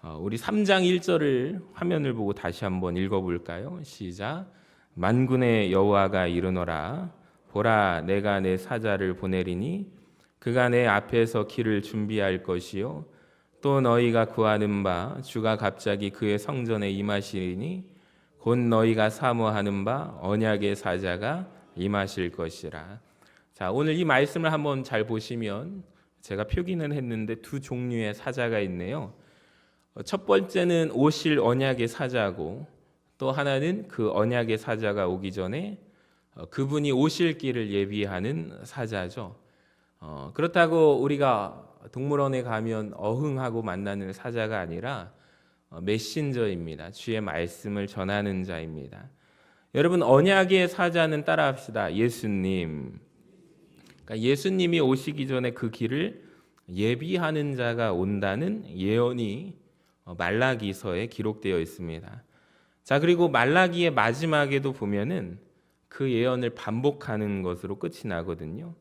우리 3장 1절을 화면을 보고 다시 한번 읽어볼까요? 시작. 만군의 여호와가 이르노라. 보라, 내가 내 사자를 보내리니 그가 내 앞에서 길을 준비할 것이요 또 너희가 구하는 바 주가 갑자기 그의 성전에 임하시리니 곧 너희가 사모하는 바 언약의 사자가 임하실 것이라. 자, 오늘 이 말씀을 한번 잘 보시면 제가 표기는 했는데 두 종류의 사자가 있네요. 첫 번째는 오실 언약의 사자고 또 하나는 그 언약의 사자가 오기 전에 그분이 오실 길을 예비하는 사자죠. 그렇다고 우리가 동물원에 가면 어흥하고 만나는 사자가 아니라 메신저입니다. 주의 말씀을 전하는 자입니다. 여러분, 언약의 사자는 따라합시다. 예수님. 그러니까 예수님이 오시기 전에 그 길을 예비하는 자가 온다는 예언이 말라기서에 기록되어 있습니다. 자, 그리고 말라기의 마지막에도 보면은 그 예언을 반복하는 것으로 끝이 나거든요.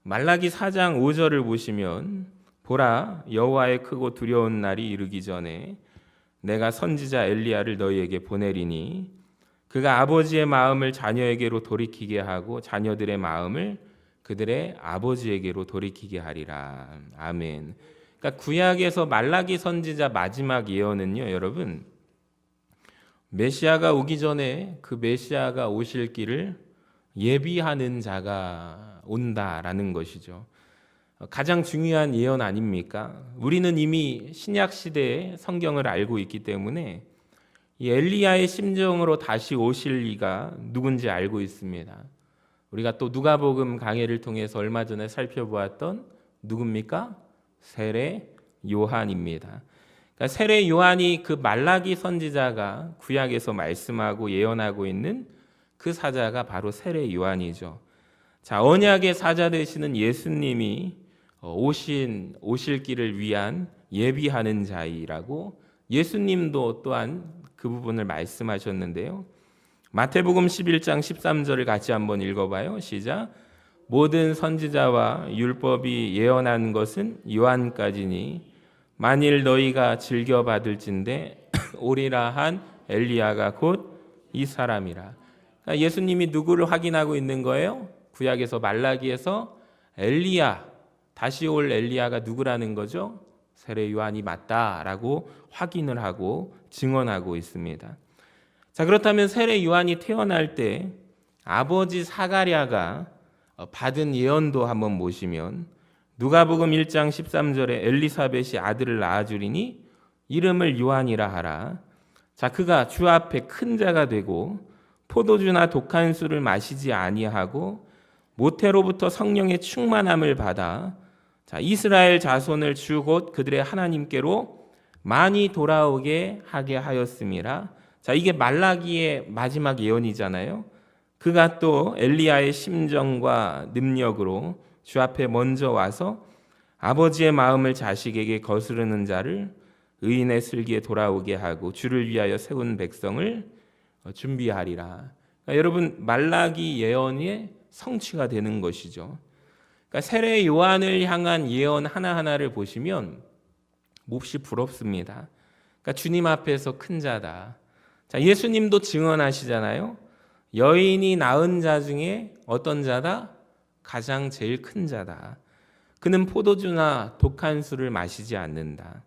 말라기 4장 5절을 보시면 보라, 여호와의 크고 두려운 날이 이르기 전에 내가 선지자 엘리야를 너희에게 보내리니 그가 아버지의 마음을 자녀에게로 돌이키게 하고 자녀들의 마음을 그들의 아버지에게로 돌이키게 하리라. 아멘. 그러니까 구약에서 말라기 선지자 마지막 예언은요, 여러분, 메시아가 오기 전에 그 메시아가 오실 길을 예비하는 자가 온다라는 것이죠. 가장 중요한 예언 아닙니까? 우리는 이미 신약 시대의 성경을 알고 있기 때문에 이 엘리야의 심정으로 다시 오실 이가 누군지 알고 있습니다. 우리가 또 누가복음 강해를 통해서 얼마 전에 살펴보았던 누굽니까? 세례 요한입니다. 그러니까 세례 요한이 그 말라기 선지자가 구약에서 말씀하고 예언하고 있는 그 사자가 바로 세례 요한이죠. 자, 언약의 사자 되시는 예수님이 오실 길을 위한 예비하는 자이라고 예수님도 또한 그 부분을 말씀하셨는데요. 마태복음 11장 13절을 같이 한번 읽어봐요. 시작. 모든 선지자와 율법이 예언한 것은 요한까지니 만일 너희가 즐겨 받을진대 오리라 한 엘리야가 곧 이 사람이라. 그러니까 예수님이 누구를 확인하고 있는 거예요? 구약에서 말라기에서 엘리야, 다시 올 엘리야가 누구라는 거죠? 세례 요한이 맞다라고 확인을 하고 증언하고 있습니다. 자, 그렇다면 세례 요한이 태어날 때 아버지 사가랴가 받은 예언도 한번 보시면 누가복음 1장 13절에 엘리사벳이 아들을 낳아주리니 이름을 요한이라 하라. 자, 그가 주 앞에 큰 자가 되고 포도주나 독한 술을 마시지 아니하고 모태로부터 성령의 충만함을 받아 자, 이스라엘 자손을 주 곧 그들의 하나님께로 많이 돌아오게 하게 하였음이라. 자, 이게 말라기의 마지막 예언이잖아요. 그가 또 엘리야의 심정과 능력으로 주 앞에 먼저 와서 아버지의 마음을 자식에게 거스르는 자를 의인의 슬기에 돌아오게 하고 주를 위하여 세운 백성을 준비하리라. 그러니까 여러분, 말라기 예언의 성취가 되는 것이죠. 그러니까 세례 요한을 향한 예언 하나하나를 보시면 몹시 부럽습니다. 그러니까 주님 앞에서 큰 자다. 자, 예수님도 증언하시잖아요. 여인이 낳은 자 중에 어떤 자다? 가장 제일 큰 자다. 그는 포도주나 독한 술을 마시지 않는다.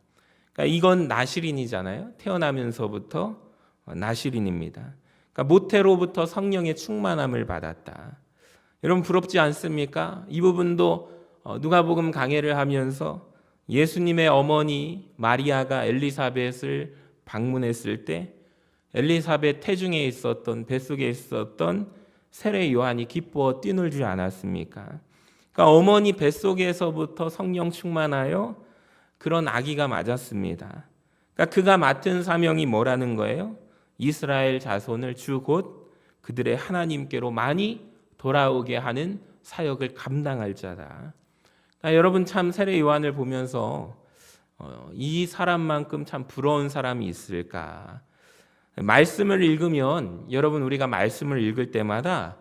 그러니까 이건 나시린이잖아요. 태어나면서부터 나시린입니다. 그러니까 모태로부터 성령의 충만함을 받았다. 여러분, 부럽지 않습니까? 이 부분도 누가복음 강해를 하면서 예수님의 어머니 마리아가 엘리사벳을 방문했을 때 엘리사벳 태중에 있었던 뱃속에 있었던 세례 요한이 기뻐 뛰놀지 않았습니까? 그러니까 어머니 뱃속에서부터 성령 충만하여 그런 아기가 맞았습니다. 그러니까 그가 맡은 사명이 뭐라는 거예요? 이스라엘 자손을 주 곧 그들의 하나님께로 많이 돌아오게 하는 사역을 감당할 자다. 그러니까 여러분, 참 세례 요한을 보면서 이 사람만큼 참 부러운 사람이 있을까? 말씀을 읽으면 여러분, 우리가 말씀을 읽을 때마다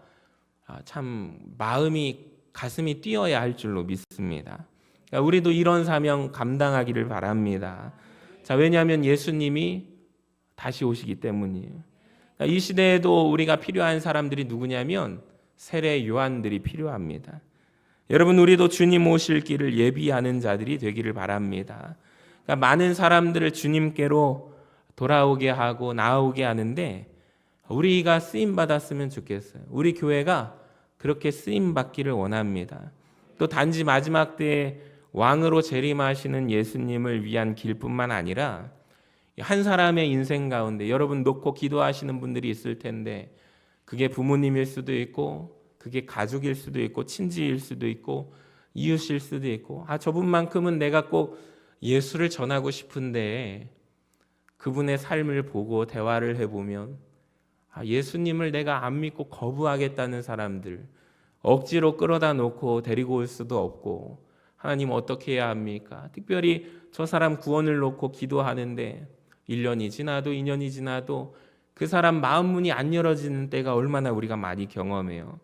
참 마음이 가슴이 뛰어야 할 줄로 믿습니다. 그러니까 우리도 이런 사명 감당하기를 바랍니다. 자, 자, 왜냐하면 예수님이 다시 오시기 때문이에요. 이 시대에도 우리가 필요한 사람들이 누구냐면 세례 요한들이 필요합니다. 여러분, 우리도 주님 오실 길을 예비하는 자들이 되기를 바랍니다. 그러니까 많은 사람들을 주님께로 돌아오게 하고 나오게 하는데 우리가 쓰임 받았으면 좋겠어요. 우리 교회가 그렇게 쓰임 받기를 원합니다. 또 단지 마지막 때에 왕으로 재림하시는 예수님을 위한 길뿐만 아니라 한 사람의 인생 가운데 여러분 놓고 기도하시는 분들이 있을 텐데 그게 부모님일 수도 있고 그게 가족일 수도 있고 친지일 수도 있고 이웃일 수도 있고 저분만큼은 내가 꼭 예수를 전하고 싶은데 그분의 삶을 보고 대화를 해보면 예수님을 내가 안 믿고 거부하겠다는 사람들 억지로 끌어다 놓고 데리고 올 수도 없고 하나님 어떻게 해야 합니까? 특별히 저 사람 구원을 놓고 기도하는데 1년이 지나도 2년이 지나도 그 사람 마음 문이 안 열어지는 때가 얼마나 우리가 많이 경험해요.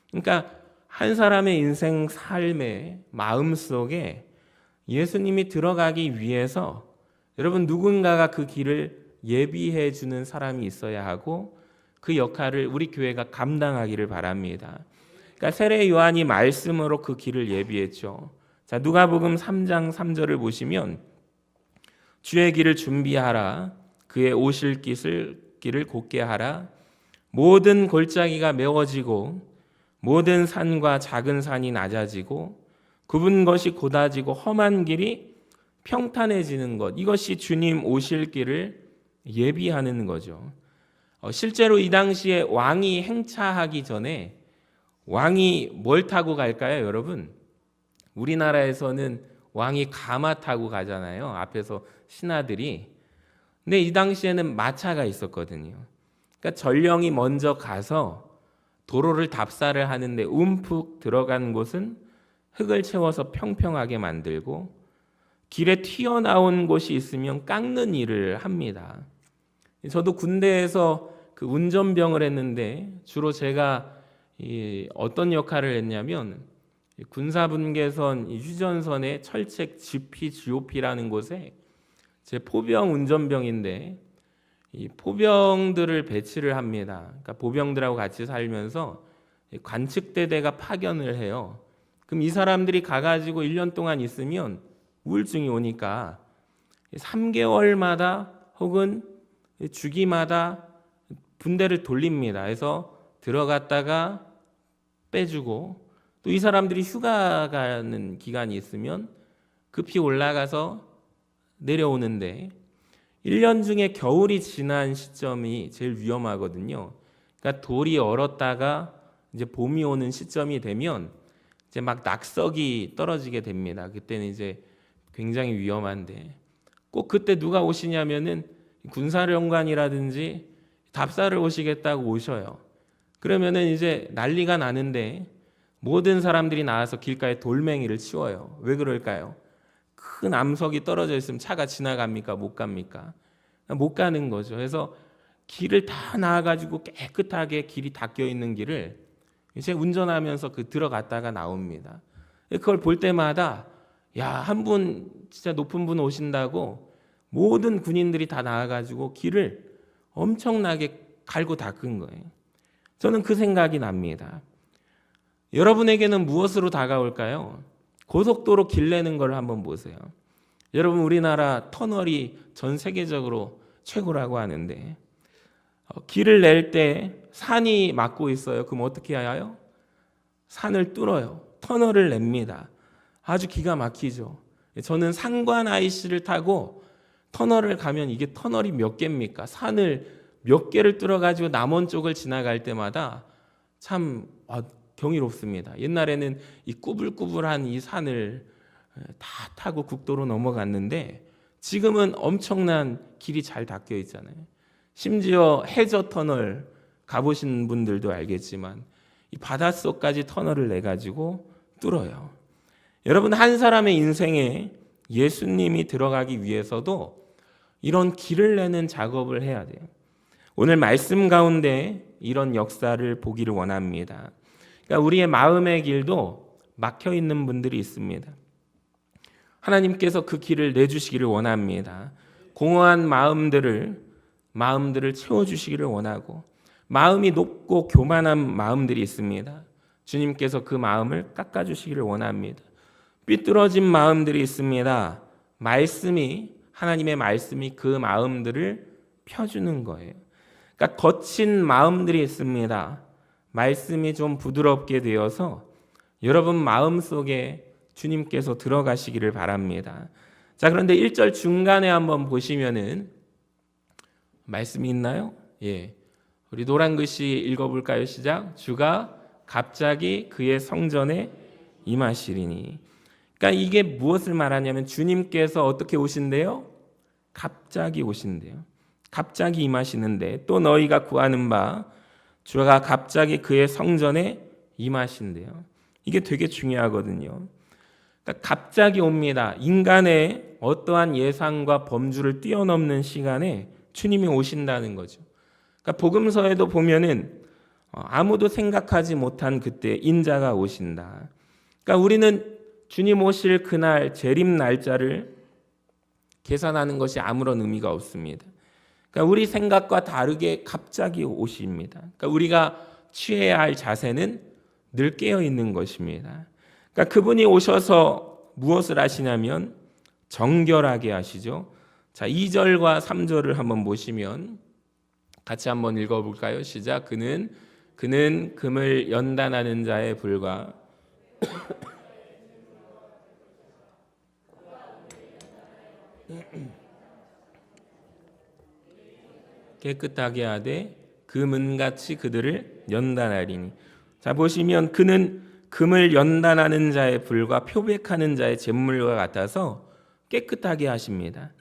그러니까 한 사람의 인생 삶의 마음 속에 예수님이 들어가기 위해서 여러분 누군가가 그 길을 예비해 주는 사람이 있어야 하고 그 역할을 우리 교회가 감당하기를 바랍니다. 그러니까 세례 요한이 말씀으로 그 길을 예비했죠. 자, 누가복음 3장 3절을 보시면 주의 길을 준비하라 그의 오실 길을 곧게 하라 모든 골짜기가 메워지고 모든 산과 작은 산이 낮아지고 굽은 것이 곧아지고 험한 길이 평탄해지는 것 이것이 주님 오실 길을 예비하는 거죠. 실제로 이 당시에 왕이 행차하기 전에 왕이 뭘 타고 갈까요, 여러분? 우리나라에서는 왕이 가마 타고 가잖아요. 앞에서 신하들이. 근데 이 당시에는 마차가 있었거든요. 그러니까 전령이 먼저 가서 도로를 답사를 하는데 움푹 들어간 곳은 흙을 채워서 평평하게 만들고 길에 튀어나온 곳이 있으면 깎는 일을 합니다. 저도 군대에서 그 운전병을 했는데 주로 제가 어떤 역할을 했냐면 군사분계선 휴전선의 철책 GP라는 곳에 제 포병 운전병인데 이 포병들을 배치를 합니다. 그러니까 보병들하고 같이 살면서 관측대대가 파견을 해요. 그럼 이 사람들이 가가지고 1년 동안 있으면 우울증이 오니까 3개월마다 혹은 주기마다 분대를 돌립니다. 그래서 들어갔다가 빼주고 또 이 사람들이 휴가 가는 기간이 있으면 급히 올라가서 내려오는데 1년 중에 겨울이 지난 시점이 제일 위험하거든요. 그러니까 돌이 얼었다가 이제 봄이 오는 시점이 되면 이제 막 낙석이 떨어지게 됩니다. 그때는 이제 굉장히 위험한데 꼭 그때 누가 오시냐면은 군사령관이라든지 답사를 오시겠다고 오셔요. 그러면은 이제 난리가 나는데 모든 사람들이 나와서 길가에 돌멩이를 치워요. 왜 그럴까요? 큰 암석이 떨어져 있으면 차가 지나갑니까? 못 갑니까? 못 가는 거죠. 그래서 길을 다 나와가지고 깨끗하게 길이 닦여 있는 길을 이제 운전하면서 들어갔다가 나옵니다. 그걸 볼 때마다 한 분 진짜 높은 분 오신다고 모든 군인들이 다 나와가지고 길을 엄청나게 갈고 닦은 거예요. 저는 그 생각이 납니다. 여러분에게는 무엇으로 다가올까요? 고속도로 길 내는 걸 한번 보세요. 여러분 우리나라 터널이 전 세계적으로 최고라고 하는데 길을 낼 때 산이 막고 있어요. 그럼 어떻게 해요? 산을 뚫어요. 터널을 냅니다. 아주 기가 막히죠. 저는 상관 IC를 타고 터널을 가면 이게 터널이 몇 개입니까? 산을 몇 개를 뚫어가지고 남원 쪽을 지나갈 때마다 참 경이롭습니다. 옛날에는 이 꾸불꾸불한 이 산을 다 타고 국도로 넘어갔는데 지금은 엄청난 길이 잘 닦여 있잖아요. 심지어 해저 터널 가보신 분들도 알겠지만 이 바닷속까지 터널을 내가지고 뚫어요. 여러분 한 사람의 인생에 예수님이 들어가기 위해서도 이런 길을 내는 작업을 해야 돼요. 오늘 말씀 가운데 이런 역사를 보기를 원합니다. 그러니까 우리의 마음의 길도 막혀 있는 분들이 있습니다. 하나님께서 그 길을 내주시기를 원합니다. 공허한 마음들을 채워주시기를 원하고, 마음이 높고 교만한 마음들이 있습니다. 주님께서 그 마음을 깎아주시기를 원합니다. 삐뚤어진 마음들이 있습니다. 하나님의 말씀이 그 마음들을 펴주는 거예요. 그러니까 거친 마음들이 있습니다. 말씀이 좀 부드럽게 되어서 여러분 마음속에 주님께서 들어가시기를 바랍니다. 자, 그런데 1절 중간에 한번 보시면은 말씀이 있나요? 예. 우리 노란 글씨 읽어볼까요? 시작. 주가 갑자기 그의 성전에 임하시리니. 그러니까 이게 무엇을 말하냐면 주님께서 어떻게 오신대요? 갑자기 오신대요. 갑자기 임하시는데, 또 너희가 구하는 바 주가 갑자기 그의 성전에 임하신대요. 이게 되게 중요하거든요. 그러니까 갑자기 옵니다. 인간의 어떠한 예상과 범주를 뛰어넘는 시간에 주님이 오신다는 거죠. 그러니까 복음서에도 보면은 아무도 생각하지 못한 그때 인자가 오신다. 그러니까 우리는 주님 오실 그날 재림 날짜를 계산하는 것이 아무런 의미가 없습니다. 그러니까 우리 생각과 다르게 갑자기 오십니다. 그러니까 우리가 취해야 할 자세는 늘 깨어 있는 것입니다. 그러니까 그분이 오셔서 무엇을 하시냐면 정결하게 하시죠. 자, 2절과 3절을 한번 보시면 같이 한번 읽어볼까요? 시작. 그는 금을 연단하는 자의 불과 깨끗하게 하되 금은같이 그들을 연단하리니. 자, 보시면 그는 금을 연단하는 자의 불과 표백하는 자의 잿물과 같아서 깨끗하게 하십니다.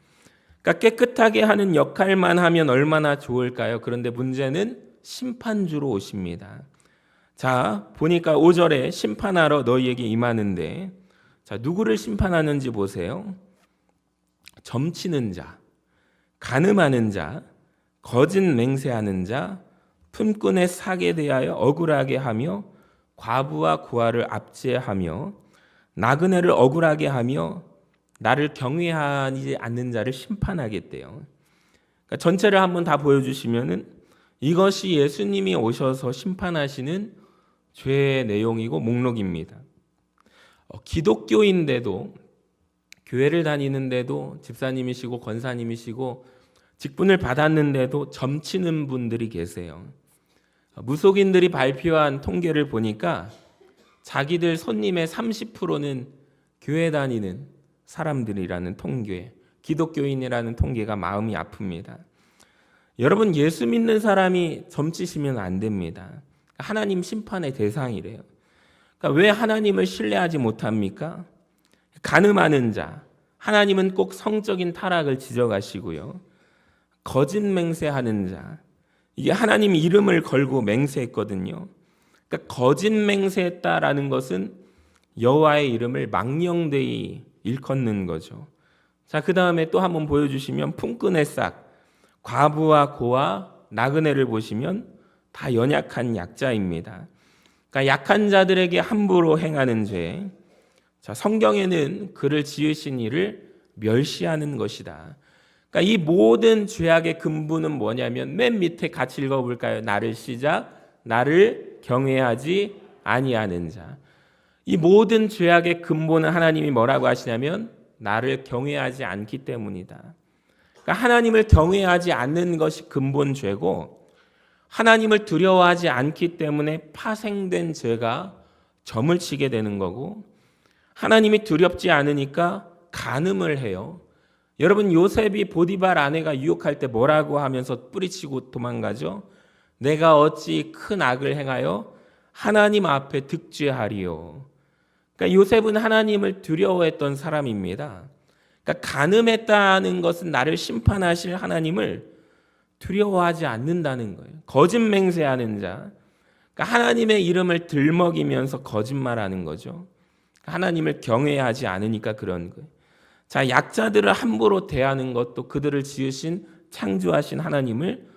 그러니까 깨끗하게 하는 역할만 하면 얼마나 좋을까요? 그런데 문제는 심판주로 오십니다. 자, 보니까 5절에 심판하러 너희에게 임하는데, 자, 누구를 심판하는지 보세요. 점치는 자, 간음하는 자, 거짓 맹세하는 자, 품꾼의 사기에 대하여 억울하게 하며 과부와 고아를 압제하며 나그네를 억울하게 하며 나를 경외하지 않는 자를 심판하겠대요. 그러니까 전체를 한번 다 보여주시면은 이것이 예수님이 오셔서 심판하시는 죄의 내용이고 목록입니다. 기독교인데도, 교회를 다니는데도, 집사님이시고 권사님이시고 직분을 받았는데도 점치는 분들이 계세요. 무속인들이 발표한 통계를 보니까 자기들 손님의 30%는 교회 다니는 사람들이라는 통계, 기독교인이라는 통계가 마음이 아픕니다. 여러분, 예수 믿는 사람이 점치시면 안 됩니다. 하나님 심판의 대상이래요. 그러니까 왜 하나님을 신뢰하지 못합니까? 간음하는 자, 하나님은 꼭 성적인 타락을 지적하시고요. 거짓 맹세하는 자, 이게 하나님 이름을 걸고 맹세했거든요. 그러니까 거짓 맹세했다라는 것은 여호와의 이름을 망령되이 일컫는 거죠. 자, 그 다음에 또 한번 보여주시면 품꾼의 싹, 과부와 고아, 나그네를 보시면 다 연약한 약자입니다. 그러니까 약한 자들에게 함부로 행하는 죄. 자, 성경에는 그를 지으신 이를 멸시하는 것이다. 그러니까 이 모든 죄악의 근본은 뭐냐면 맨 밑에 같이 읽어볼까요? 나를 경외하지 아니하는 자. 이 모든 죄악의 근본은 하나님이 뭐라고 하시냐면 나를 경외하지 않기 때문이다. 그러니까 하나님을 경외하지 않는 것이 근본 죄고, 하나님을 두려워하지 않기 때문에 파생된 죄가 점을 치게 되는 거고, 하나님이 두렵지 않으니까 간음을 해요. 여러분, 요셉이 보디발 아내가 유혹할 때 뭐라고 하면서 뿌리치고 도망가죠? 내가 어찌 큰 악을 행하여 하나님 앞에 득죄하리요. 그러니까 요셉은 하나님을 두려워했던 사람입니다. 그러니까 간음했다는 것은 나를 심판하실 하나님을 두려워하지 않는다는 거예요. 거짓 맹세하는 자, 그러니까 하나님의 이름을 들먹이면서 거짓말하는 거죠. 하나님을 경외하지 않으니까 그런 거예요. 자, 약자들을 함부로 대하는 것도 그들을 지으신 창조하신 하나님을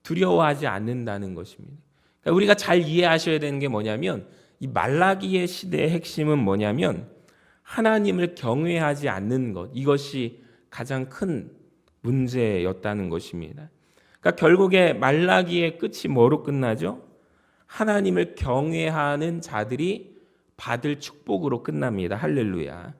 두려워하지 않는다는 것입니다. 그러니까 우리가 잘 이해하셔야 되는 게 뭐냐면, 이 말라기의 시대의 핵심은 뭐냐면 하나님을 경외하지 않는 것, 이것이 가장 큰 문제였다는 것입니다. 그러니까 결국에 말라기의 끝이 뭐로 끝나죠? 하나님을 경외하는 자들이 받을 축복으로 끝납니다. 할렐루야.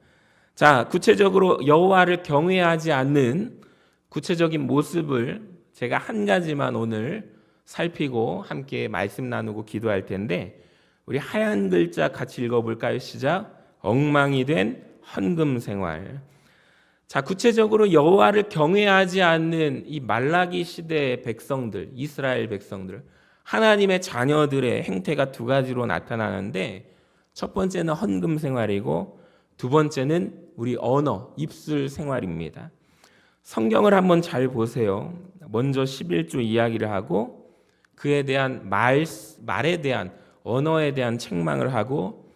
자, 구체적으로 여호와를 경외하지 않는 구체적인 모습을 제가 한 가지만 오늘 살피고 함께 말씀 나누고 기도할 텐데, 우리 하얀 글자 같이 읽어볼까요? 시작. 엉망이 된 헌금 생활. 자, 구체적으로 여호와를 경외하지 않는 이 말라기 시대의 백성들, 이스라엘 백성들, 하나님의 자녀들의 행태가 두 가지로 나타나는데, 첫 번째는 헌금 생활이고 두 번째는 우리 언어, 입술 생활입니다. 성경을 한번 잘 보세요. 먼저 11조 이야기를 하고 그에 대한 말에 대한 언어에 대한 책망을 하고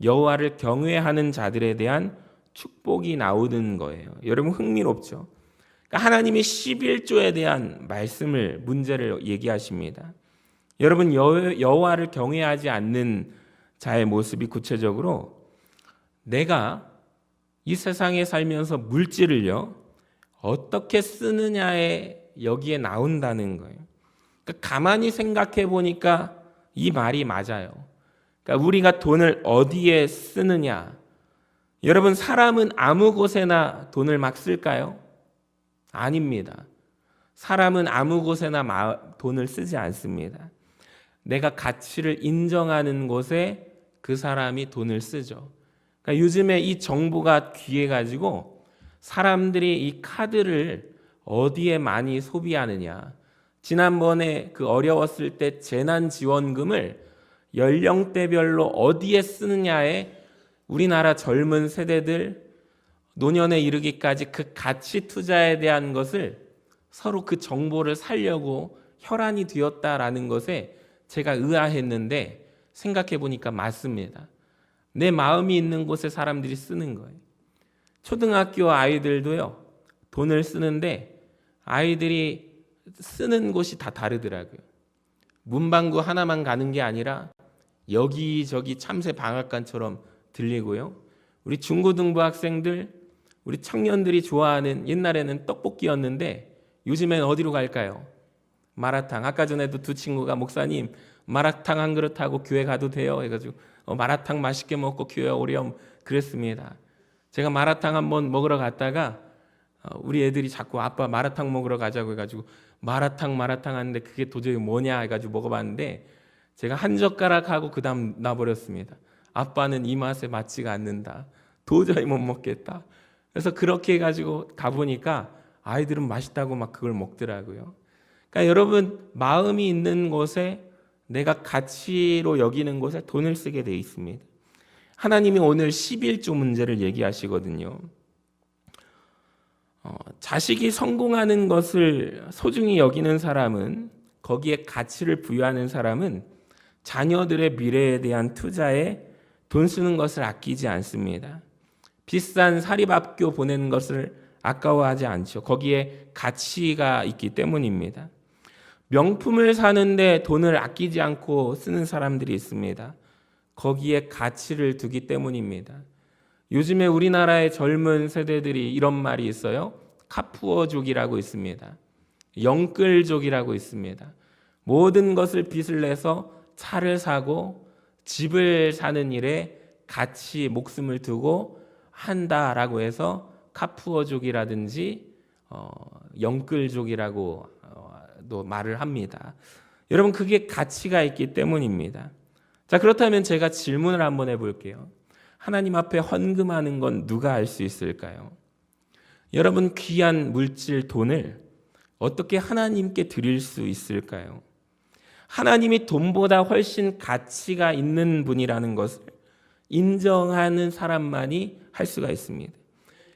여호와를 경외하는 자들에 대한 축복이 나오는 거예요. 여러분 흥미롭죠? 그러니까 하나님이 11조에 대한 문제를 얘기하십니다. 여러분 여호와를 경외하지 않는 자의 모습이 구체적으로 내가 이 세상에 살면서 물질을요 어떻게 쓰느냐에 여기에 나온다는 거예요. 그러니까 가만히 생각해 보니까 이 말이 맞아요. 그러니까 우리가 돈을 어디에 쓰느냐. 여러분 사람은 아무 곳에나 돈을 막 쓸까요? 아닙니다. 사람은 아무 곳에나 돈을 쓰지 않습니다. 내가 가치를 인정하는 곳에 그 사람이 돈을 쓰죠. 그러니까 요즘에 이 정보가 귀해가지고 사람들이 이 카드를 어디에 많이 소비하느냐. 지난번에 그 어려웠을 때 재난지원금을 연령대별로 어디에 쓰느냐에 우리나라 젊은 세대들 노년에 이르기까지 그 가치 투자에 대한 것을 서로 그 정보를 살려고 혈안이 되었다라는 것에 제가 의아했는데 생각해 보니까 맞습니다. 내 마음이 있는 곳에 사람들이 쓰는 거예요. 초등학교 아이들도요, 돈을 쓰는데 아이들이 쓰는 곳이 다 다르더라고요. 문방구 하나만 가는 게 아니라 여기저기 참새 방앗간처럼 들리고요. 우리 중고등부 학생들, 우리 청년들이 좋아하는 옛날에는 떡볶이였는데 요즘엔 어디로 갈까요? 마라탕. 아까 전에도 두 친구가 목사님 마라탕 한 그릇 하고 교회 가도 돼요? 해가지고 마라탕 맛있게 먹고 교회 오렴 그랬습니다. 제가 마라탕 한번 먹으러 갔다가 우리 애들이 자꾸 아빠 마라탕 먹으러 가자고 해가지고 마라탕 하는데 그게 도저히 뭐냐 해가지고 먹어봤는데 제가 한 젓가락 하고 그 다음 놔버렸습니다. 아빠는 이 맛에 맞지가 않는다. 도저히 못 먹겠다. 그래서 그렇게 해가지고 가보니까 아이들은 맛있다고 막 그걸 먹더라고요. 그러니까 여러분 마음이 있는 곳에 내가 가치로 여기는 곳에 돈을 쓰게 돼 있습니다. 하나님이 오늘 11조 문제를 얘기하시거든요. 자식이 성공하는 것을 소중히 여기는 사람은, 거기에 가치를 부여하는 사람은 자녀들의 미래에 대한 투자에 돈 쓰는 것을 아끼지 않습니다. 비싼 사립학교 보내는 것을 아까워하지 않죠. 거기에 가치가 있기 때문입니다. 명품을 사는데 돈을 아끼지 않고 쓰는 사람들이 있습니다. 거기에 가치를 두기 때문입니다. 요즘에 우리나라의 젊은 세대들이 이런 말이 있어요. 카푸어족이라고 있습니다. 영끌족이라고 있습니다. 모든 것을 빚을 내서 차를 사고 집을 사는 일에 같이 목숨을 두고 한다라고 해서 카푸어족이라든지 영끌족이라고 또 말을 합니다. 여러분 그게 가치가 있기 때문입니다. 자, 그렇다면 제가 질문을 한번 해볼게요. 하나님 앞에 헌금하는 건 누가 할 수 있을까요? 여러분 귀한 물질 돈을 어떻게 하나님께 드릴 수 있을까요? 하나님이 돈보다 훨씬 가치가 있는 분이라는 것을 인정하는 사람만이 할 수가 있습니다.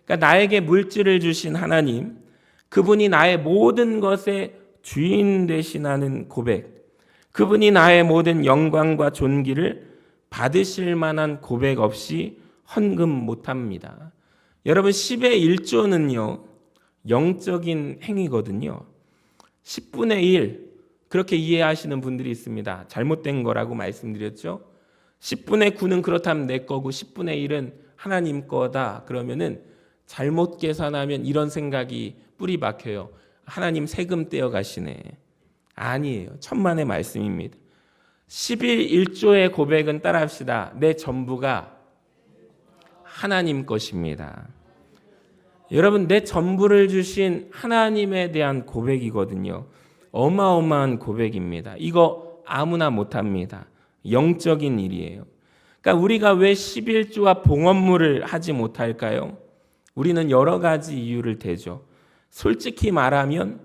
그러니까 나에게 물질을 주신 하나님, 그분이 나의 모든 것의 주인 되시나는 고백, 그분이 나의 모든 영광과 존귀를 받으실 만한 고백 없이 헌금 못합니다. 여러분 10의 1조는요 영적인 행위거든요. 10분의 1 그렇게 이해하시는 분들이 있습니다. 잘못된 거라고 말씀드렸죠. 10분의 9는 그렇다면 내 거고 10분의 1은 하나님 거다. 그러면은 잘못 계산하면 이런 생각이 뿌리 박혀요. 하나님 세금 떼어가시네. 아니에요. 천만의 말씀입니다. 10일 1조의 고백은 따라합시다. 내 전부가 하나님 것입니다. 여러분, 내 전부를 주신 하나님에 대한 고백이거든요. 어마어마한 고백입니다. 이거 아무나 못합니다. 영적인 일이에요. 그러니까 우리가 왜 11조와 봉헌물을 하지 못할까요? 우리는 여러 가지 이유를 대죠. 솔직히 말하면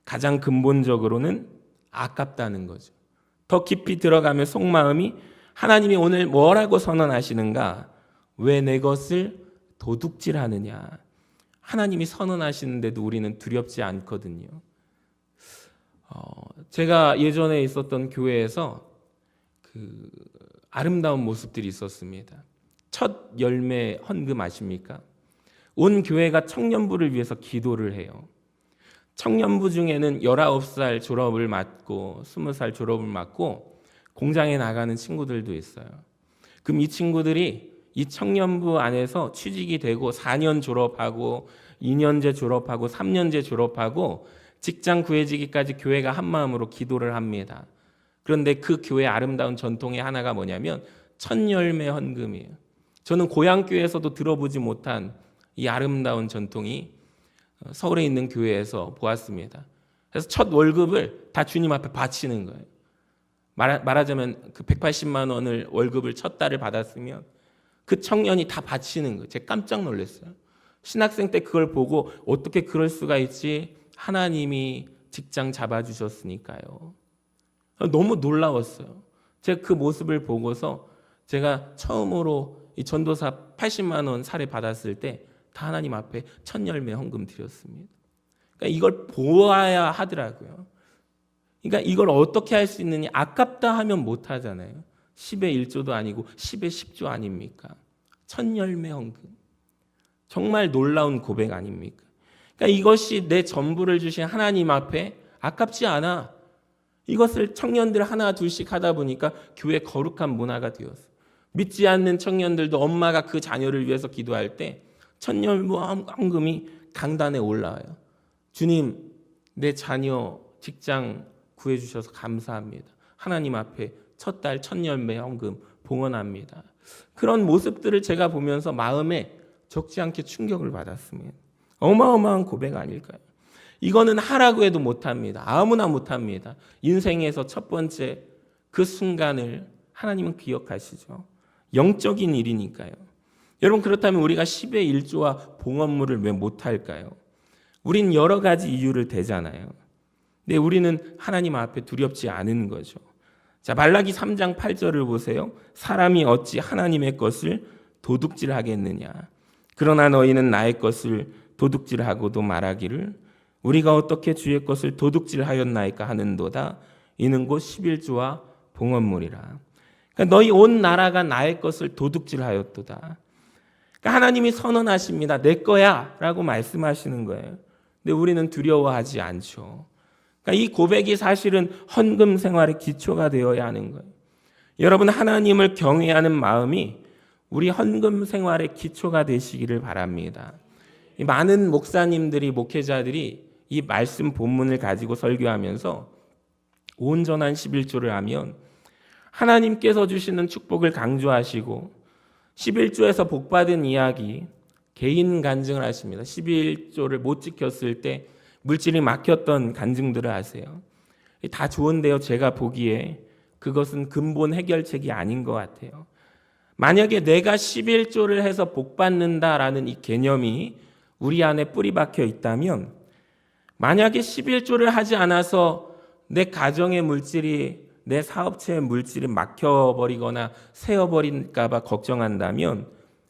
가장 근본적으로는 아깝다는 거죠. 더 깊이 들어가면 속마음이 하나님이 오늘 뭐라고 선언하시는가? 왜 내 것을 도둑질하느냐? 하나님이 선언하시는데도 우리는 두렵지 않거든요. 제가 예전에 있었던 교회에서 그 아름다운 모습들이 있었습니다. 첫 열매 헌금 아십니까? 온 교회가 청년부를 위해서 기도를 해요. 청년부 중에는 19살 졸업을 맞고 20살 졸업을 맞고 공장에 나가는 친구들도 있어요. 그럼 이 친구들이 이 청년부 안에서 취직이 되고 4년 졸업하고 2년제 졸업하고 3년제 졸업하고 직장 구해지기까지 교회가 한 마음으로 기도를 합니다. 그런데 그 교회의 아름다운 전통의 하나가 뭐냐면 첫 열매 헌금이에요. 저는 고향교회에서도 들어보지 못한 이 아름다운 전통이 서울에 있는 교회에서 보았습니다. 그래서 첫 월급을 다 주님 앞에 바치는 거예요. 말하자면 그 180만 원을 월급을 첫 달을 받았으면 그 청년이 다 바치는 거예요. 제가 깜짝 놀랐어요. 신학생 때 그걸 보고 어떻게 그럴 수가 있지? 하나님이 직장 잡아주셨으니까요. 너무 놀라웠어요. 제가 그 모습을 보고서 제가 처음으로 이 전도사 80만 원 사례 받았을 때 다 하나님 앞에 첫 열매 헌금 드렸습니다. 그러니까 이걸 보아야 하더라고요. 그러니까 이걸 어떻게 할 수 있느냐? 아깝다 하면 못 하잖아요. 10의 1조도 아니고 10의 10조 아닙니까? 첫 열매 헌금. 정말 놀라운 고백 아닙니까? 그러니까 이것이 내 전부를 주신 하나님 앞에 아깝지 않아. 이것을 청년들 하나 둘씩 하다 보니까 교회 거룩한 문화가 되었어요. 믿지 않는 청년들도 엄마가 그 자녀를 위해서 기도할 때 첫 열매 헌금이 강단에 올라와요. 주님, 내 자녀 직장 구해주셔서 감사합니다. 하나님 앞에 첫 달 첫 열매 헌금 봉헌합니다. 그런 모습들을 제가 보면서 마음에 적지 않게 충격을 받았습니다. 어마어마한 고백 아닐까요? 이거는 하라고 해도 못합니다. 아무나 못합니다. 인생에서 첫 번째 그 순간을 하나님은 기억하시죠. 영적인 일이니까요. 여러분, 그렇다면 우리가 10의 1조와 봉헌물을 왜 못할까요? 우린 여러 가지 이유를 대잖아요. 근데 우리는 하나님 앞에 두렵지 않은 거죠. 자, 말라기 3장 8절을 보세요. 사람이 어찌 하나님의 것을 도둑질하겠느냐. 그러나 너희는 나의 것을 도둑질하고도 말하기를 우리가 어떻게 주의 것을 도둑질하였나이까 하는도다. 이는 곧 11조와 봉헌물이라. 그러니까 너희 온 나라가 나의 것을 도둑질하였도다. 그러니까 하나님이 선언하십니다. 내 거야 라고 말씀하시는 거예요. 근데 우리는 두려워하지 않죠. 그러니까 이 고백이 사실은 헌금 생활의 기초가 되어야 하는 거예요. 여러분, 하나님을 경외하는 마음이 우리 헌금 생활의 기초가 되시기를 바랍니다. 많은 목사님들이, 목회자들이 이 말씀 본문을 가지고 설교하면서 온전한 11조를 하면 하나님께서 주시는 축복을 강조하시고 11조에서 복받은 이야기, 개인 간증을 하십니다. 11조를 못 지켰을 때 물질이 막혔던 간증들을 하세요. 다 좋은데요. 제가 보기에 그것은 근본 해결책이 아닌 것 같아요. 만약에 내가 11조를 해서 복받는다라는 이 개념이 우리 안에 뿌리 박혀 있다면, 만약에 11조를 하지 않아서 내 가정의 물질이, 내 사업체의 물질이 막혀버리거나 새어버릴까 봐 걱정한다면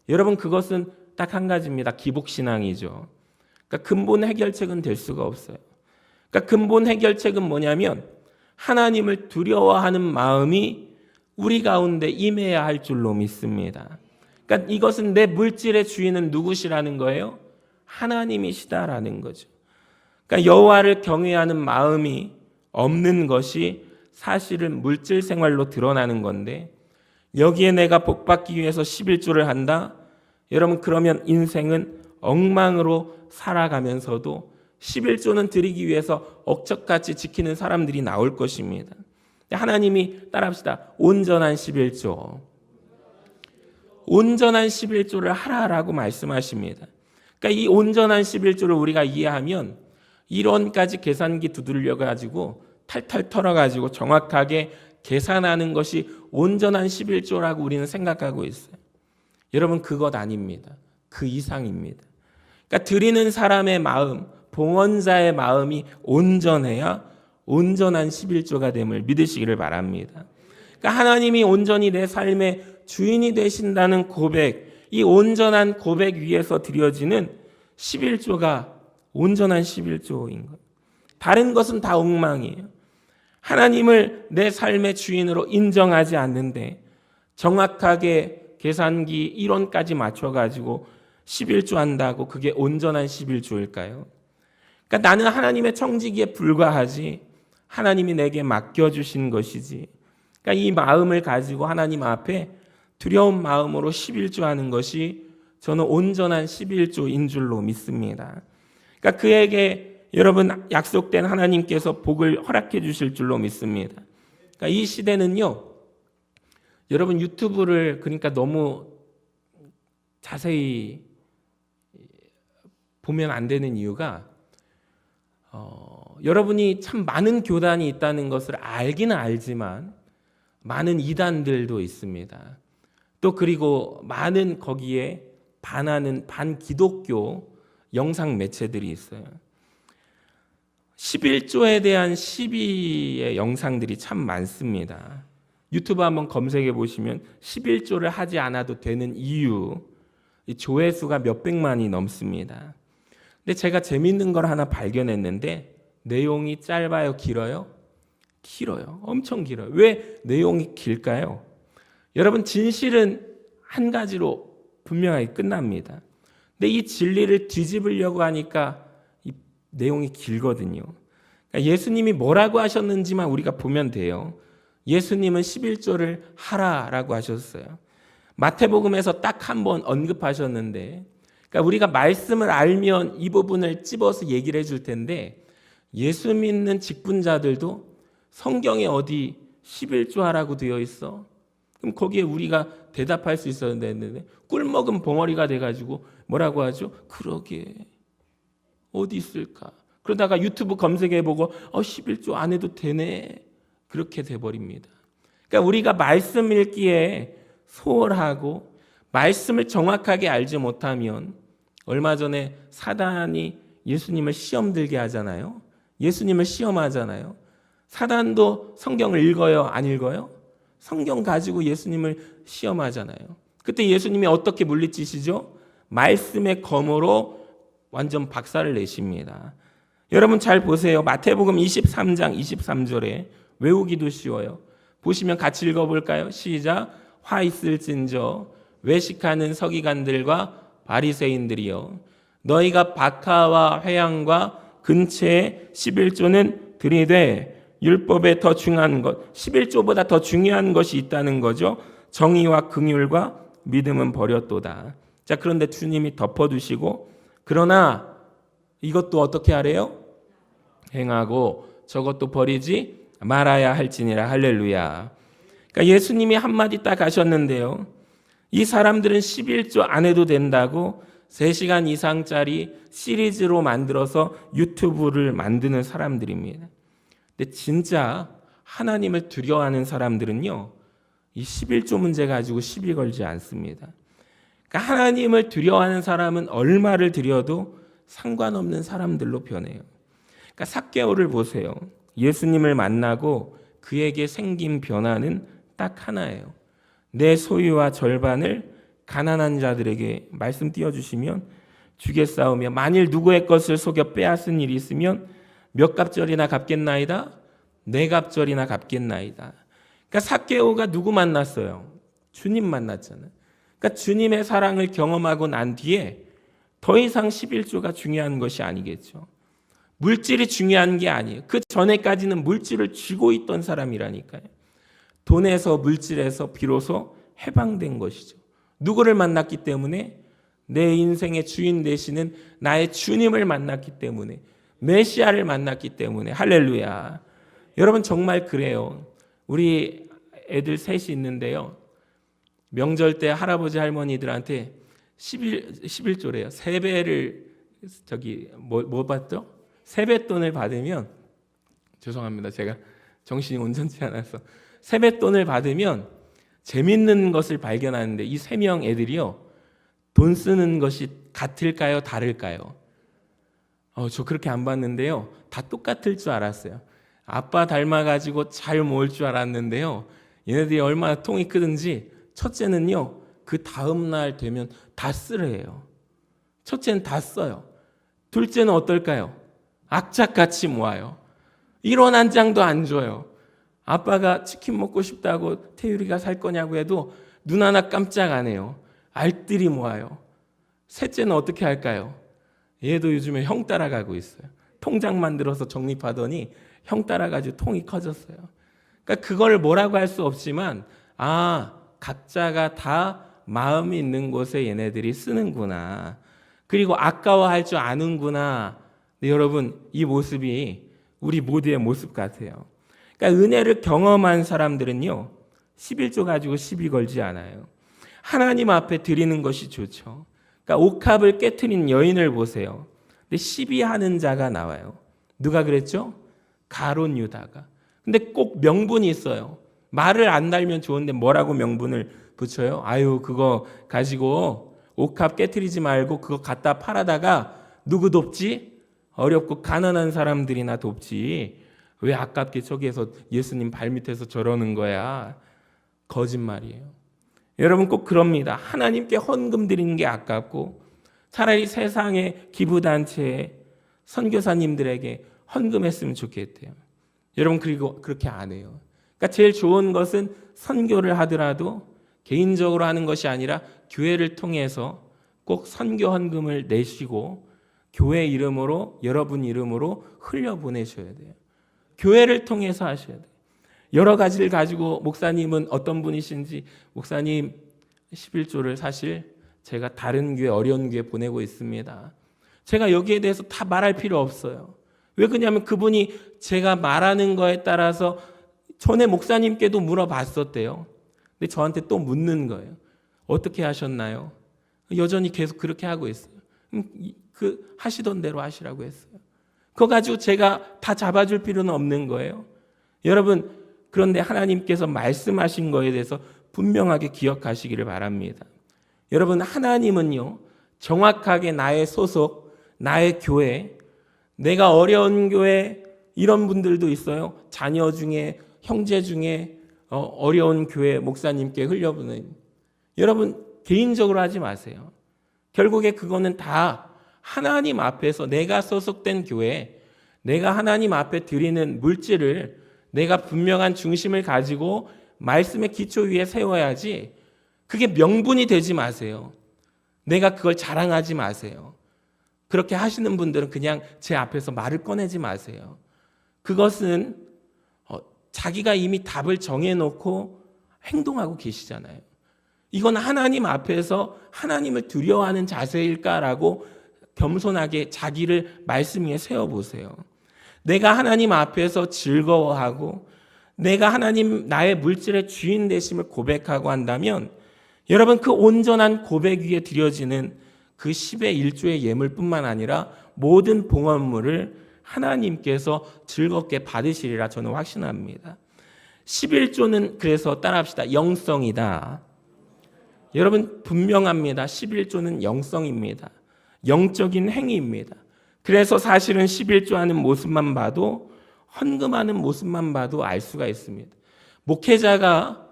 여러분, 그것은 딱 한 가지입니다. 기복신앙이죠. 그러니까 근본 해결책은 될 수가 없어요. 그러니까 근본 해결책은 뭐냐면 하나님을 두려워하는 마음이 우리 가운데 임해야 할 줄로 믿습니다. 그러니까 이것은 내 물질의 주인은 누구시라는 거예요? 하나님이시다라는 거죠. 그러니까 여호와를 경외하는 마음이 없는 것이 사실은 물질 생활로 드러나는 건데, 여기에 내가 복받기 위해서 11조를 한다? 여러분, 그러면 인생은 엉망으로 살아가면서도 11조는 드리기 위해서 억척같이 지키는 사람들이 나올 것입니다. 하나님이 따라합시다. 온전한 11조. 온전한 11조를 하라라고 말씀하십니다. 그러니까 이 온전한 11조를 우리가 이해하면 1원까지 계산기 두들려 가지고 탈탈 털어 가지고 정확하게 계산하는 것이 온전한 11조라고 우리는 생각하고 있어요. 여러분, 그것 아닙니다. 그 이상입니다. 그러니까 드리는 사람의 마음, 봉헌자의 마음이 온전해야 온전한 11조가 됨을 믿으시기를 바랍니다. 그러니까 하나님이 온전히 내 삶의 주인이 되신다는 고백, 이 온전한 고백 위에서 드려지는 11조가 온전한 11조인 거예요. 다른 것은 다 엉망이에요. 하나님을 내 삶의 주인으로 인정하지 않는데 정확하게 계산기 1원까지 맞춰가지고 11조 한다고 그게 온전한 11조일까요? 그러니까 나는 하나님의 청지기에 불과하지 하나님이 내게 맡겨주신 것이지. 그러니까 이 마음을 가지고 하나님 앞에 두려운 마음으로 11조 하는 것이 저는 온전한 11조인 줄로 믿습니다. 그러니까 그에게 여러분 약속된 하나님께서 복을 허락해 주실 줄로 믿습니다. 그러니까 이 시대는요, 여러분 유튜브를 그러니까 너무 자세히 보면 안 되는 이유가 여러분이 참 많은 교단이 있다는 것을 알기는 알지만 많은 이단들도 있습니다. 또 그리고 많은 거기에 반하는 반기독교 영상 매체들이 있어요. 11조에 대한 시비의 영상들이 참 많습니다. 유튜브 한번 검색해 보시면 11조를 하지 않아도 되는 이유, 조회수가 몇백만이 넘습니다. 근데 제가 재밌는 걸 하나 발견했는데 내용이 짧아요, 길어요? 길어요. 엄청 길어요. 왜 내용이 길까요? 여러분, 진실은 한 가지로 분명하게 끝납니다. 근데 이 진리를 뒤집으려고 하니까 이 내용이 길거든요. 그러니까 예수님이 뭐라고 하셨는지만 우리가 보면 돼요. 예수님은 11조를 하라라고 하셨어요. 마태복음에서 딱 한 번 언급하셨는데, 그러니까 우리가 말씀을 알면 이 부분을 찝어서 얘기를 해줄 텐데, 예수 믿는 직분자들도 성경에 어디 11조 하라고 되어 있어? 그럼 거기에 우리가 대답할 수 있었는데 꿀먹은 벙어리가 돼가지고 뭐라고 하죠? 그러게 어디 있을까? 그러다가 유튜브 검색해보고 11조 안 해도 되네, 그렇게 돼버립니다. 그러니까 우리가 말씀 읽기에 소홀하고 말씀을 정확하게 알지 못하면, 얼마 전에 사단이 예수님을 시험 들게 하잖아요. 예수님을 시험하잖아요. 사단도 성경을 읽어요, 안 읽어요? 성경 가지고 예수님을 시험하잖아요. 그때 예수님이 어떻게 물리치시죠? 말씀의 검으로 완전 박살을 내십니다. 여러분 잘 보세요. 마태복음 23장 23절에 외우기도 쉬워요. 보시면 같이 읽어볼까요? 시작. 화 있을진저 외식하는 서기관들과 바리새인들이여, 너희가 박하와 회양과 근체의 11조는 들이되 율법에 더 중요한 것, 11조보다 더 중요한 것이 있다는 거죠. 정의와 긍휼과 믿음은 버렸도다. 자, 그런데 주님이 덮어두시고, 그러나 이것도 어떻게 하래요? 행하고 저것도 버리지 말아야 할지니라. 할렐루야. 그러니까 예수님이 한마디 딱 하셨는데요. 이 사람들은 11조 안 해도 된다고 3시간 이상짜리 시리즈로 만들어서 유튜브를 만드는 사람들입니다. 근데 진짜 하나님을 두려워하는 사람들은요, 이 11조 문제 가지고 시비 걸지 않습니다. 그러니까 하나님을 두려워하는 사람은 얼마를 드려도 상관없는 사람들로 변해요. 그러니까 삭개오를 보세요. 예수님을 만나고 그에게 생긴 변화는 딱 하나예요. 내 소유와 절반을 가난한 자들에게 말씀 띄워주시면 주겠사오며, 만일 누구의 것을 속여 빼앗은 일이 있으면 몇 갑절이나 갚겠나이다? 4갑절이나 갚겠나이다. 그러니까 삭개오가 누구 만났어요? 주님 만났잖아요. 그러니까 주님의 사랑을 경험하고 난 뒤에 더 이상 11조가 중요한 것이 아니겠죠. 물질이 중요한 게 아니에요. 그 전에까지는 물질을 쥐고 있던 사람이라니까요. 돈에서 물질에서 비로소 해방된 것이죠. 누구를 만났기 때문에? 내 인생의 주인 되시는 나의 주님을 만났기 때문에 메시아를 만났기 때문에. 할렐루야. 여러분 정말 그래요. 우리 애들 셋이 있는데요. 명절 때 할아버지 할머니들한테 11조래요. 세배를 뭐 받죠? 세뱃돈을 받으면, 죄송합니다. 제가 정신이 온전치 않아서. 세뱃돈을 받으면 재밌는 것을 발견하는데, 이 3명 애들이요, 돈 쓰는 것이 같을까요? 다를까요? 저 그렇게 안 봤는데요. 다 똑같을 줄 알았어요. 아빠 닮아가지고 잘 모을 줄 알았는데요. 얘네들이 얼마나 통이 크든지, 첫째는요, 그 다음날 되면 다 쓰래요. 첫째는 다 써요. 둘째는 어떨까요? 악착같이 모아요. 1원 한 장도 안 줘요. 아빠가 치킨 먹고 싶다고 태율이가 살 거냐고 해도 눈 하나 깜짝 안 해요. 알뜰히 모아요. 셋째는 어떻게 할까요? 얘도 요즘에 형 따라가고 있어요. 통장 만들어서 적립하더니 형 따라가지고 통이 커졌어요. 그러니까 그걸 뭐라고 할 수 없지만, 각자가 다 마음이 있는 곳에 얘네들이 쓰는구나. 그리고 아까워할 줄 아는구나. 네, 여러분, 이 모습이 우리 모두의 모습 같아요. 그러니까 은혜를 경험한 사람들은요, 11조 가지고 시비 걸지 않아요. 하나님 앞에 드리는 것이 좋죠. 그러니까 옥합을 깨트린 여인을 보세요. 근데 시비하는 자가 나와요. 누가 그랬죠? 가룟 유다가. 근데 꼭 명분이 있어요. 말을 안 달면 좋은데 뭐라고 명분을 붙여요? 그거 가지고 옥합 깨트리지 말고 그거 갖다 팔아다가 누구 돕지? 어렵고 가난한 사람들이나 돕지. 왜 아깝게 저기에서 예수님 발밑에서 저러는 거야? 거짓말이에요. 여러분 꼭 그럽니다. 하나님께 헌금 드리는 게 아깝고 차라리 세상의 기부단체에 선교사님들에게 헌금했으면 좋겠대요. 여러분 그리고 그렇게 안 해요. 그러니까 제일 좋은 것은 선교를 하더라도 개인적으로 하는 것이 아니라 교회를 통해서 꼭 선교 헌금을 내시고 교회 이름으로, 여러분 이름으로 흘려보내셔야 돼요. 교회를 통해서 하셔야 돼요. 여러 가지를 가지고 목사님은 어떤 분이신지, 목사님 11조를 사실 제가 다른 교회, 어려운 교회 보내고 있습니다. 제가 여기에 대해서 다 말할 필요 없어요. 왜 그러냐면 그분이 제가 말하는 거에 따라서 전에 목사님께도 물어봤었대요. 근데 저한테 또 묻는 거예요. 어떻게 하셨나요? 여전히 계속 그렇게 하고 있어요. 하시던 대로 하시라고 했어요. 그거 가지고 제가 다 잡아줄 필요는 없는 거예요. 여러분, 그런데 하나님께서 말씀하신 거에 대해서 분명하게 기억하시기를 바랍니다. 여러분, 하나님은요, 정확하게 나의 소속, 나의 교회, 내가 어려운 교회, 이런 분들도 있어요. 자녀 중에, 형제 중에 어려운 교회 목사님께 흘려보내는. 여러분, 개인적으로 하지 마세요. 결국에 그거는 다 하나님 앞에서 내가 소속된 교회, 내가 하나님 앞에 드리는 물질을 내가 분명한 중심을 가지고 말씀의 기초 위에 세워야지, 그게 명분이 되지 마세요. 내가 그걸 자랑하지 마세요. 그렇게 하시는 분들은 그냥 제 앞에서 말을 꺼내지 마세요. 그것은 자기가 이미 답을 정해놓고 행동하고 계시잖아요. 이건 하나님 앞에서 하나님을 두려워하는 자세일까라고 겸손하게 자기를 말씀 위에 세워보세요. 내가 하나님 앞에서 즐거워하고 내가 하나님 나의 물질의 주인 되심을 고백하고 한다면, 여러분 그 온전한 고백 위에 드려지는 그 10의 1조의 예물뿐만 아니라 모든 봉헌물을 하나님께서 즐겁게 받으시리라 저는 확신합니다. 11조는 그래서 따라합시다. 영성이다. 여러분 분명합니다. 11조는 영성입니다. 영적인 행위입니다. 그래서 사실은 11조 하는 모습만 봐도, 헌금하는 모습만 봐도 알 수가 있습니다. 목회자가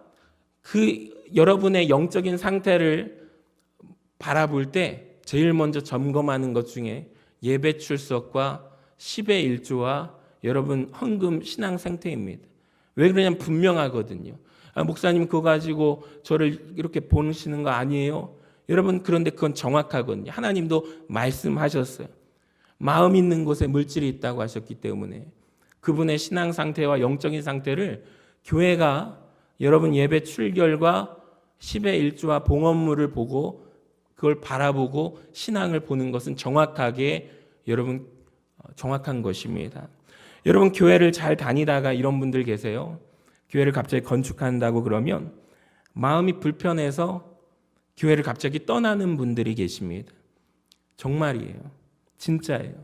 그 여러분의 영적인 상태를 바라볼 때 제일 먼저 점검하는 것 중에 예배 출석과 10의 1조와 여러분 헌금 신앙 상태입니다. 왜 그러냐면 분명하거든요. 목사님 그거 가지고 저를 이렇게 보시는 거 아니에요? 여러분 그런데 그건 정확하거든요. 하나님도 말씀하셨어요. 마음 있는 곳에 물질이 있다고 하셨기 때문에 그분의 신앙 상태와 영적인 상태를 교회가 여러분 예배 출결과 10의 1조와 봉헌물을 보고 그걸 바라보고 신앙을 보는 것은 정확하게 여러분 정확한 것입니다. 여러분, 교회를 잘 다니다가 이런 분들 계세요. 교회를 갑자기 건축한다고 그러면 마음이 불편해서 교회를 갑자기 떠나는 분들이 계십니다. 정말이에요. 진짜예요.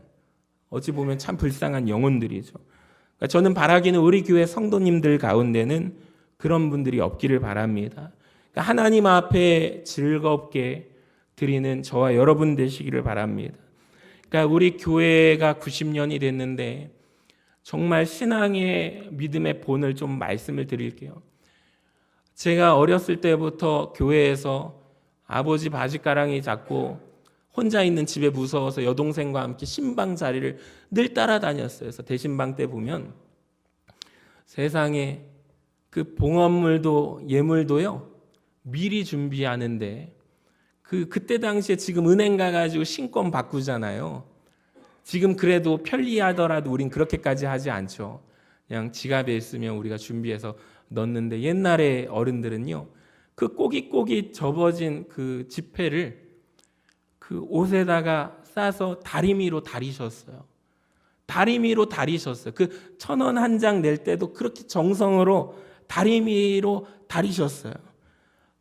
어찌 보면 참 불쌍한 영혼들이죠. 그러니까 저는 바라기는 우리 교회 성도님들 가운데는 그런 분들이 없기를 바랍니다. 그러니까 하나님 앞에 즐겁게 드리는 저와 여러분 되시기를 바랍니다. 그러니까 우리 교회가 90년이 됐는데 정말 신앙의 믿음의 본을 좀 말씀을 드릴게요. 제가 어렸을 때부터 교회에서 아버지 바지가랑이 잡고 혼자 있는 집에 무서워서 여동생과 함께 신방 자리를 늘 따라다녔어요. 그래서 대신방 때 보면 세상에 그 봉헌물도 예물도요 미리 준비하는데 그때 당시에 지금 은행 가가지고 신권 바꾸잖아요. 지금 그래도 편리하더라도 우린 그렇게까지 하지 않죠. 그냥 지갑에 있으면 우리가 준비해서 넣는데 옛날에 어른들은요 그 꼬깃꼬깃 접어진 그 지폐를 그 옷에다가 싸서 다리미로 다리셨어요. 다리미로 다리셨어요. 그 1,000원 한 장 낼 때도 그렇게 정성으로 다리미로 다리셨어요.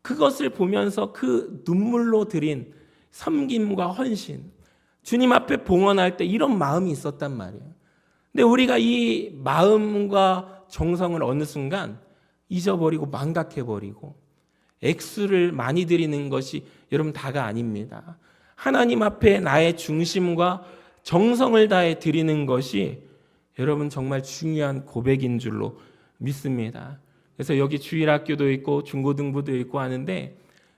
그것을 보면서 그 눈물로 드린 섬김과 헌신, 주님 앞에 봉헌할 때 이런 마음이 있었단 말이에요. 근데 우리가 이 마음과 정성을 어느 순간 잊어버리고 망각해버리고 액수를 많이 드리는 것이 여러분 다가 아닙니다. 하나님 앞에 나의 중심과 정성을 다해 드리는 것이 여러분 정말 중요한 고백인 줄로 믿습니다. 그래서 여기 주일학교도 있고 중고등부도 있고 하는데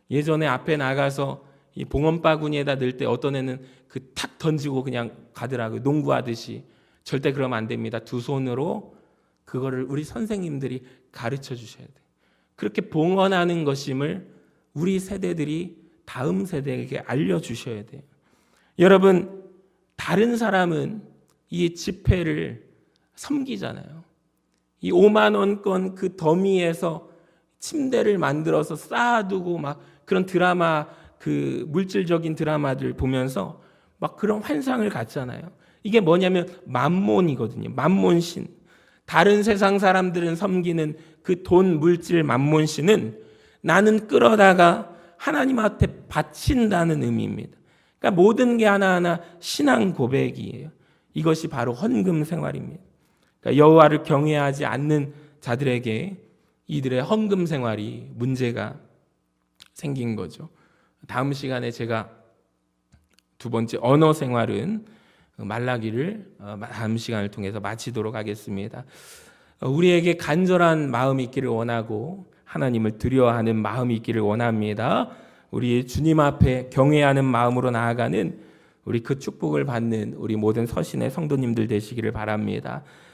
예전에 앞에 나가서 이 봉헌 바구니에다 넣을 때 어떤 애는 그 탁 던지고 그냥 가더라고요. 농구하듯이. 절대 그러면 안 됩니다. 두 손으로 그거를 우리 선생님들이 가르쳐 주셔야 돼요. 그렇게 봉헌하는 것임을 우리 세대들이 다음 세대에게 알려주셔야 돼요. 여러분, 다른 사람은 이 지폐를 섬기잖아요. 이 5만 원권 그 더미에서 침대를 만들어서 쌓아두고 막 그런 드라마, 그 물질적인 드라마들 보면서 막 그런 환상을 갖잖아요. 이게 뭐냐면 만몬이거든요. 만몬신. 다른 세상 사람들은 섬기는 그 돈, 물질, 만몬신은 나는 끌어다가 하나님 앞에 바친다는 의미입니다. 그러니까 모든 게 하나하나 신앙 고백이에요. 이것이 바로 헌금 생활입니다. 그러니까 여호와를 경외하지 않는 자들에게 이들의 헌금 생활이 문제가 생긴 거죠. 다음 시간에 제가 두 번째 언어 생활은 말라기를 다음 시간을 통해서 마치도록 하겠습니다. 우리에게 간절한 마음이 있기를 원하고 하나님을 두려워하는 마음이 있기를 원합니다. 우리 주님 앞에 경외하는 마음으로 나아가는 우리 그 축복을 받는 우리 모든 서신의 성도님들 되시기를 바랍니다.